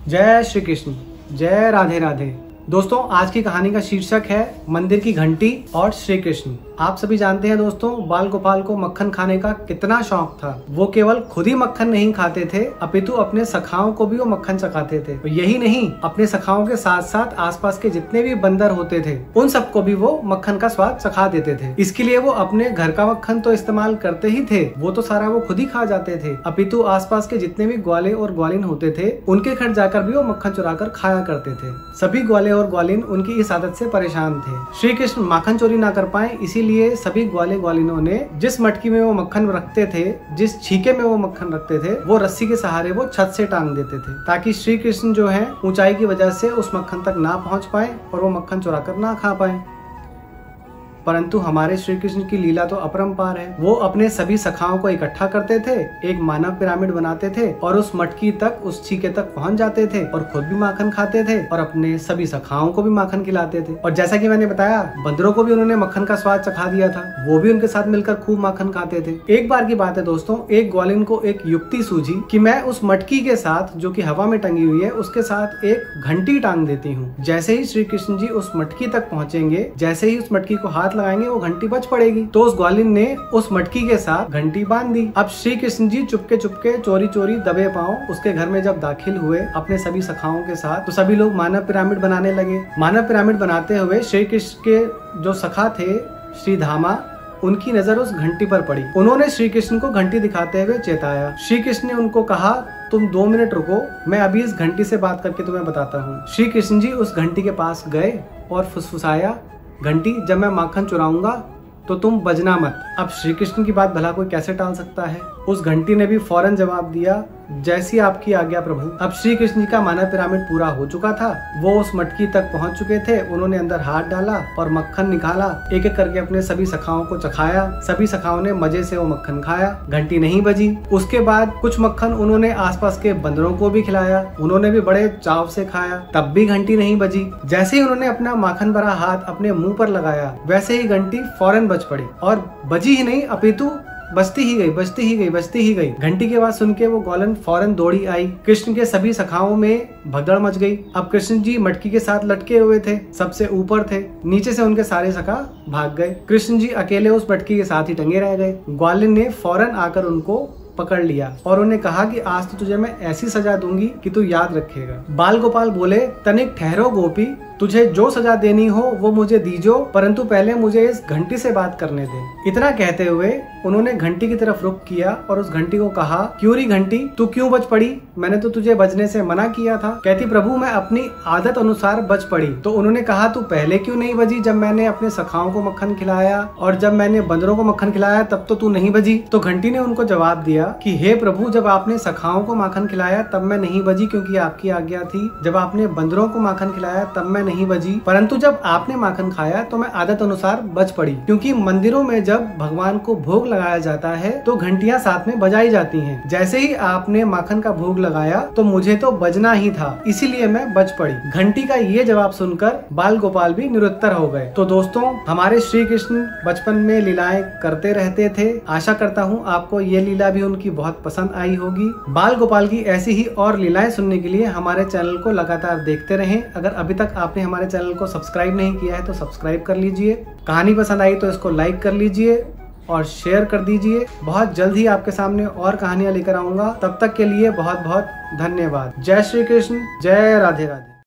जय श्री कृष्ण, जय राधे राधे। दोस्तों, आज की कहानी का शीर्षक है मंदिर की घंटी और श्री कृष्ण। आप सभी जानते हैं दोस्तों, बाल गोपाल को मक्खन खाने का कितना शौक था। वो केवल खुद ही मक्खन नहीं खाते थे, अपितु अपने सखाओं को भी वो मक्खन चखाते थे। तो यही नहीं, अपने सखाओं के साथ साथ आसपास के जितने भी बंदर होते थे उन सबको भी वो मक्खन का स्वाद चखा देते थे। इसके लिए वो अपने घर का मक्खन तो इस्तेमाल करते ही थे, वो तो सारा वो खुद ही खा जाते थे, अपितु आसपास के जितने भी ग्वाले और ग्वालिन होते थे उनके घर जाकर भी वो मक्खन चुरा कर खाया करते थे। सभी ग्वाले और ग्वालिन उनकी इस आदत से परेशान थे। श्री कृष्ण माखन चोरी ना कर पाए, इसीलिए सभी ग्वाले ग्वालिनों ने जिस मटकी में वो मक्खन रखते थे, जिस छीके में वो मक्खन रखते थे, वो रस्सी के सहारे वो छत से टांग देते थे, ताकि श्री कृष्ण जो है ऊंचाई की वजह से उस मक्खन तक ना पहुंच पाए और वो मक्खन चुरा कर ना खा पाए। परंतु हमारे श्री कृष्ण की लीला तो अपरंपार है। वो अपने सभी सखाओं को इकट्ठा करते थे, एक मानव पिरामिड बनाते थे और उस मटकी तक, उस छीके तक पहुंच जाते थे और खुद भी माखन खाते थे और अपने सभी सखाओं को भी माखन खिलाते थे। और जैसा कि मैंने बताया, बंदरों को भी उन्होंने मक्खन का स्वाद चखा दिया था, वो भी उनके साथ मिलकर खूब माखन खाते थे। एक बार की बात है दोस्तों, एक ग्वालिन को एक युक्ति सूझी कि मैं उस मटकी के साथ, जो कि हवा में टंगी हुई है, उसके साथ एक घंटी टांग देती हूँ। जैसे ही श्री कृष्ण जी उस मटकी तक पहुँचेंगे, जैसे ही उस मटकी को हाथ लगाएंगे, वो घंटी बज पड़ेगी। तो उस ग्वालिन ने उस मटकी के साथ घंटी बांध दी। अब श्री कृष्ण जी चुपके चुपके, चोरी चोरी, दबे पांव उसके घर में जब दाखिल हुए अपने सभी सखाओं के साथ, तो सभी लोग मानव पिरामिड बनाने लगे। मानव पिरामिड बनाते हुए श्री कृष्ण के जो सखा थे, श्री धामा, उनकी नजर उस घंटी पर पड़ी। उन्होंने श्री कृष्ण को घंटी दिखाते हुए चेताया। श्री कृष्ण ने उनको कहा, तुम 2 मिनट रुको, मैं अभी इस घंटी से बात करके तुम्हें बताता हूँ। श्री कृष्ण जी उस घंटी के पास गए और फुसफुसाया, घंटी, जब मैं माखन चुराऊंगा तो तुम बजना मत। अब श्री कृष्ण की बात भला कोई कैसे टाल सकता है। उस घंटी ने भी फौरन जवाब दिया, जैसी आपकी आज्ञा प्रभु। अब श्री कृष्ण जी का मानव पिरामिड पूरा हो चुका था। वो उस मटकी तक पहुंच चुके थे। उन्होंने अंदर हाथ डाला और मक्खन निकाला, एक एक करके अपने सभी सखाओं को चखाया। सभी सखाओं ने मजे से वो मक्खन खाया, घंटी नहीं बजी। उसके बाद कुछ मक्खन उन्होंने आसपास के बंदरों को भी खिलाया, उन्होंने भी बड़े चाव से खाया, तब भी घंटी नहीं बजी। जैसे ही उन्होंने अपना माखन भरा हाथ अपने मुंह पर लगाया, वैसे ही घंटी फौरन बज पड़ी और बजी ही नहीं, अपितु बजती ही गई, बजती ही गई, बजती ही गई। घंटी की आवाज सुन के वो ग्वालिन फौरन दौड़ी आई। कृष्ण के सभी सखाओं में भगदड़ मच गई। अब कृष्ण जी मटकी के साथ लटके हुए थे, सबसे ऊपर थे, नीचे से उनके सारे सखा भाग गए। कृष्ण जी अकेले उस मटकी के साथ ही टंगे रह गए। ग्वालिन ने फौरन आकर उनको पकड़ लिया और उन्हें कहा कि आज तो तुझे मैं ऐसी सजा दूंगी कि तू याद रखेगा। बाल गोपाल बोले, तनिक ठहरो गोपी, तुझे जो सजा देनी हो वो मुझे दीजो, परंतु पहले मुझे इस घंटी से बात करने दे। इतना कहते हुए उन्होंने घंटी की तरफ रुख किया और उस घंटी को कहा, क्यों री घंटी, तू क्यों बज पड़ी? मैंने तो तुझे बजने से मना किया था। कहती, प्रभु मैं अपनी आदत अनुसार बज पड़ी। तो उन्होंने कहा, तू पहले क्यों नहीं बजी? जब मैंने अपने सखाओं को मक्खन खिलाया और जब मैंने बंदरों को मक्खन खिलाया तब तो तू नहीं बजी। तो घंटी ने उनको जवाब दिया कि हे प्रभु, जब आपने सखाओं को माखन खिलाया तब मैं नहीं बजी, क्योंकि आपकी आज्ञा थी। जब आपने बंदरों को माखन खिलाया तब मैं नहीं बजी, परंतु जब आपने माखन खाया तो मैं आदत अनुसार बज पड़ी, क्योंकि मंदिरों में जब भगवान को भोग लगाया जाता है तो घंटियां साथ में बजाई जाती हैं। जैसे ही आपने माखन का भोग लगाया तो मुझे तो बजना ही था, इसीलिए मैं बज पड़ी। घंटी का ये जवाब सुनकर बाल गोपाल भी निरुत्तर हो गए। तो दोस्तों, हमारे श्री कृष्ण बचपन में लीलाएं करते रहते थे। आशा करता हूँ आपको ये लीला भी उनकी बहुत पसंद आई होगी। बाल गोपाल की ऐसी ही और लीलाएं सुनने के लिए हमारे चैनल को लगातार देखते रहें। अगर अभी तक आपने हमारे चैनल को सब्सक्राइब नहीं किया है तो सब्सक्राइब कर लीजिए। कहानी पसंद आई तो इसको लाइक कर लीजिए और शेयर कर दीजिए। बहुत जल्द ही आपके सामने और कहानियां लेकर आऊंगा। तब तक के लिए बहुत बहुत धन्यवाद। जय श्री कृष्ण, जय राधे राधे।